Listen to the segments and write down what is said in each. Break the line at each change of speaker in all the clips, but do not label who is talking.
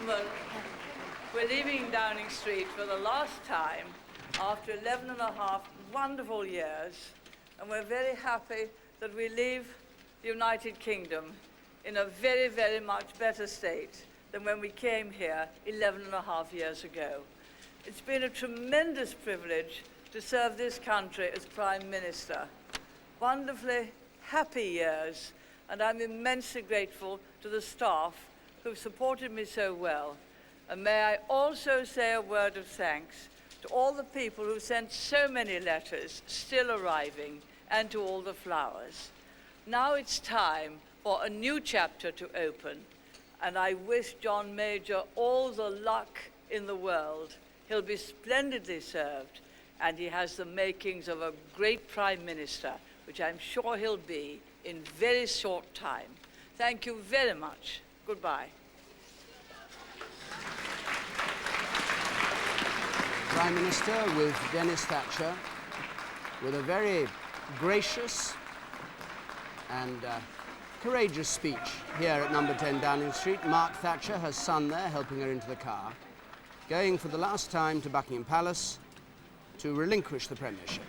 gentlemen, we're leaving Downing Street for the last time after 11 and a half wonderful years, and we're very happy that we leave the United Kingdom in a very, very much better state than when we came here 11 and a half years ago. It's been a tremendous privilege to serve this country as Prime Minister. Wonderfully happy years, and I'm immensely grateful to the staff who've supported me so well. And may I also say a word of thanks to all the people who sent so many letters still arriving, and to all the flowers. Now it's time for a new chapter to open, and I wish John Major all the luck in the world. He'll be splendidly served, and he has the makings of a great Prime Minister, which I'm sure he'll be in very short time. Thank you very much. Goodbye.
Prime Minister with Dennis Thatcher, with a very gracious and courageous speech here at number 10 Downing Street. Mark Thatcher, her son there, helping her into the car, going for the last time to Buckingham Palace to relinquish the premiership.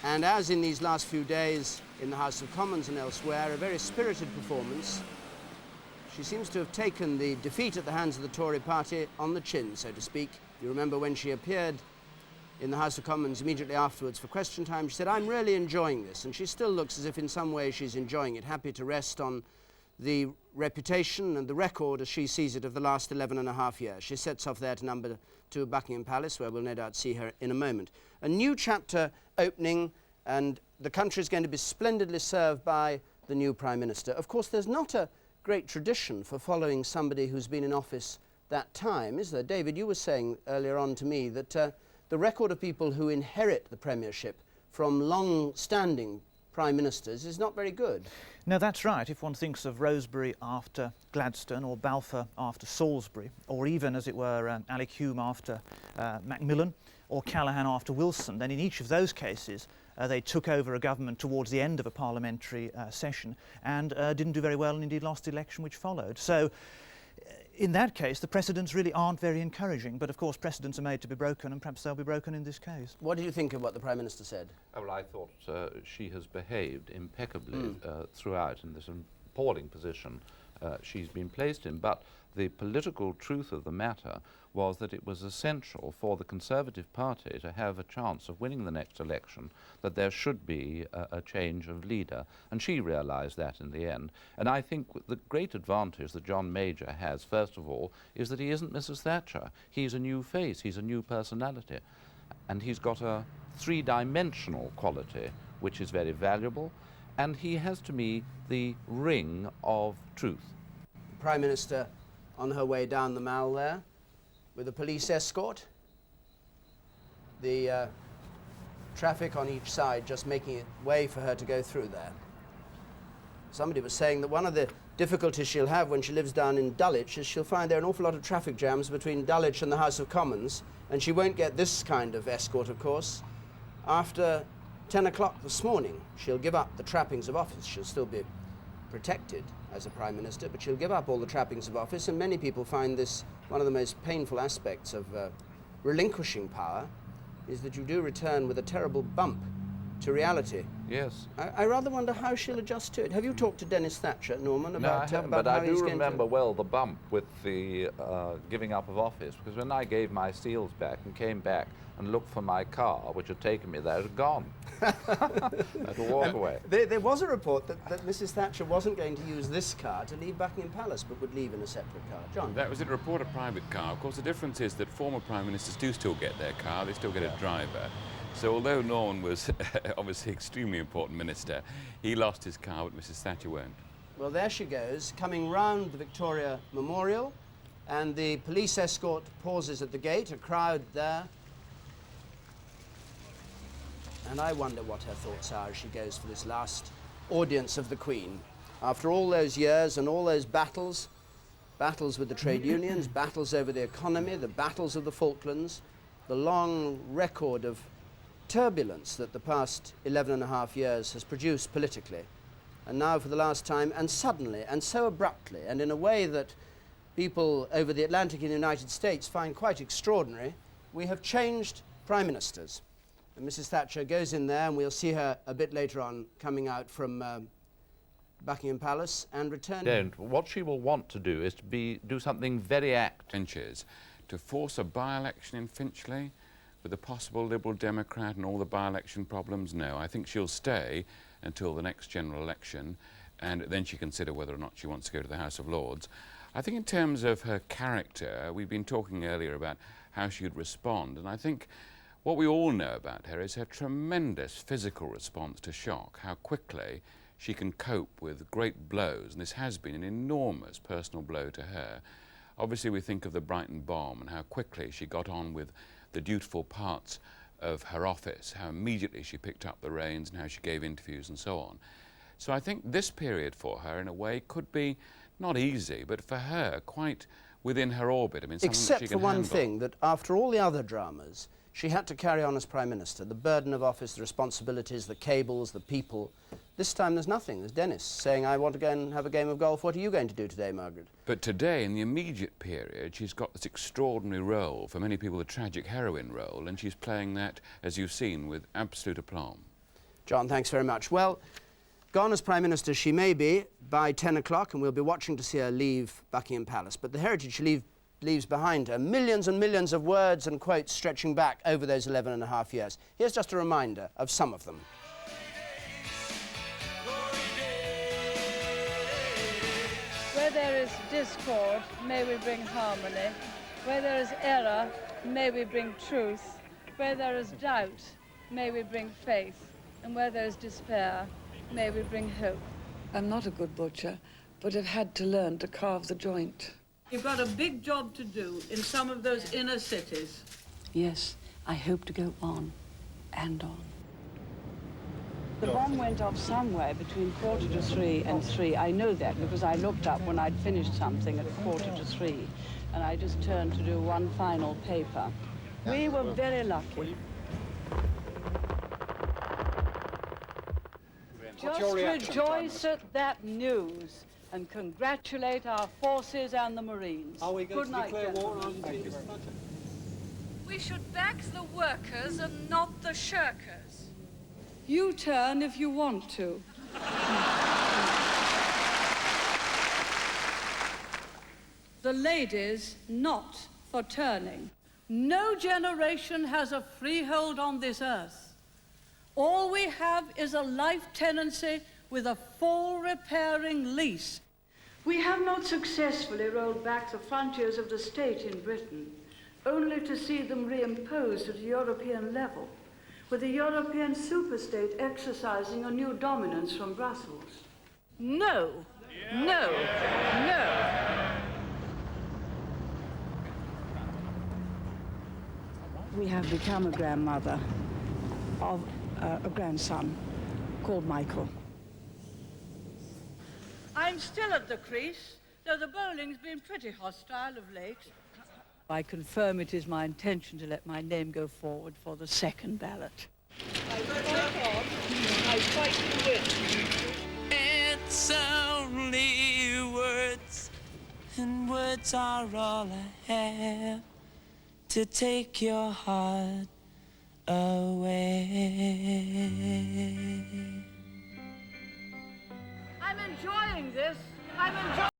And as in these last few days in the House of Commons and elsewhere, a very spirited performance. She seems to have taken the defeat at the hands of the Tory party on the chin, so to speak. You remember when she appeared in the House of Commons immediately afterwards for question time, she said, "I'm really enjoying this," and she still looks as if in some way she's enjoying it, happy to rest on the reputation and the record, as she sees it, of the last 11 and a half years. She sets off there to number 2 Buckingham Palace, where we'll no doubt see her in a moment. A new chapter opening, and the country is going to be splendidly served by the new Prime Minister. Of course, there's not a great tradition for following somebody who's been in office that time, is there? David, you were saying earlier on to me that the record of people who inherit the premiership from long-standing prime ministers is not very good.
No, that's right. If one thinks of Rosebery after Gladstone, or Balfour after Salisbury, or even, as it were, Alec Hume after Macmillan, or Callaghan after Wilson, then in each of those cases they took over a government towards the end of a parliamentary session and didn't do very well, and indeed lost the election which followed. So in that case, the precedents really aren't very encouraging, but of course precedents are made to be broken, and perhaps they'll be broken in this case.
What do you think of what the Prime Minister said?
Oh, well, I thought she has behaved impeccably throughout in this appalling position she's been placed in, but the political truth of the matter was that it was essential for the Conservative Party to have a chance of winning the next election, that there should be a change of leader, and she realised that in the end. And I think the great advantage that John Major has, first of all, is that he isn't Mrs. Thatcher. He's a new face, he's a new personality, and he's got a three-dimensional quality which is very valuable, and he has, to me, the ring of truth.
The Prime Minister on her way down the Mall there, with a police escort, the traffic on each side just making it way for her to go through there. Somebody was saying that one of the difficulties she'll have when she lives down in Dulwich is she'll find there are an awful lot of traffic jams between Dulwich and the House of Commons, and she won't get this kind of escort, of course. After 10 o'clock this morning, she'll give up the trappings of office. She'll still be protected as a Prime Minister, but she'll give up all the trappings of office, and many people find this one of the most painful aspects of relinquishing power, is that you do return with a terrible bump to reality.
Yes.
I rather wonder how she'll adjust to it. Have you talked to Dennis Thatcher, Norman, about
No, I haven't,
about
but
how
I
he's
do
going
remember
to...
well the bump with the giving up of office, because when I gave my seals back and came back and looked for my car, which had taken me there, it had gone. I had to walk away.
There was a report that Mrs. Thatcher wasn't going to use this car to leave Buckingham Palace, but would leave in a separate car. John?
That was in a report, a private car. Of course, the difference is that former Prime Ministers do still get their car, they still get a driver. So although Norman was obviously extremely important minister, he lost his car, but Mrs. Thatcher won't.
Well, there she goes, coming round the Victoria Memorial, and the police escort pauses at the gate, a crowd there. And I wonder what her thoughts are as she goes for this last audience of the Queen. After all those years and all those battles, battles with the trade unions, battles over the economy, the battles of the Falklands, the long record of turbulence that the past 11 and a half years has produced politically, and now for the last time, and suddenly, and so abruptly, and in a way that people over the Atlantic in the United States find quite extraordinary, we have changed Prime Ministers. And Mrs. Thatcher goes in there, and we'll see her a bit later on coming out from Buckingham Palace and returning.
What she will want to do is to do something very active.
To force a by-election in Finchley with a possible Liberal Democrat and all the by-election problems, no. I think she'll stay until the next general election, and then she consider whether or not she wants to go to the House of Lords. I think in terms of her character, we've been talking earlier about how she would respond, and I think what we all know about her is her tremendous physical response to shock, how quickly she can cope with great blows, and this has been an enormous personal blow to her. Obviously, we think of the Brighton bomb and how quickly she got on with the dutiful parts of her office, how immediately she picked up the reins and how she gave interviews and so on. So I think this period for her, in a way, could be not easy, but for her, quite within her orbit. I mean, something
except
that she
for
can
one
handle.
thing, that after all the other dramas, she had to carry on as Prime Minister. The burden of office, the responsibilities, the cables, the people. This time there's nothing. There's Dennis saying, I want to go and have a game of golf. What are you going to do today, Margaret?
But today, in the immediate period, she's got this extraordinary role, for many people the tragic heroine role, and she's playing that, as you've seen, with absolute aplomb.
John, thanks very much. Well, gone as Prime Minister she may be by 10 o'clock, and we'll be watching to see her leave Buckingham Palace. But the heritage she leaves behind her, millions and millions of words and quotes stretching back over those 11.5 years. Here's just a reminder of some of them.
Where there is discord, may we bring harmony. Where there is error, may we bring truth. Where there is doubt, may we bring faith. And where there is despair, may we bring hope.
I'm not a good butcher, but I've had to learn to carve the joint.
You've got a big job to do in some of those inner cities.
Yes, I hope to go on and on. The bomb went off somewhere between 2:45 and 3. I know that because I looked up when I'd finished something at 2:45, and I just turned to do one final paper. We were very lucky. Just rejoice at that news and congratulate our forces and the Marines.
Are we going
Good
to
night,
declare war
gentlemen.
on the
We should back the workers and not the shirkers.
You turn if you want to.
The ladies not for turning. No generation has a freehold on this earth. All we have is a life tenancy with a full repairing lease. We have not successfully rolled back the frontiers of the state in Britain, only to see them reimposed at a European level, with the European superstate exercising a new dominance from Brussels. No, no, no.
We have become a grandmother of a grandson called Michael.
I'm still at the crease, though the bowling's been pretty hostile of late. I confirm it is my intention to let my name go forward for the second ballot. I fight to win.
It's only words, and words are all I have to take your heart away.
I'm enjoying this. I'm enjoying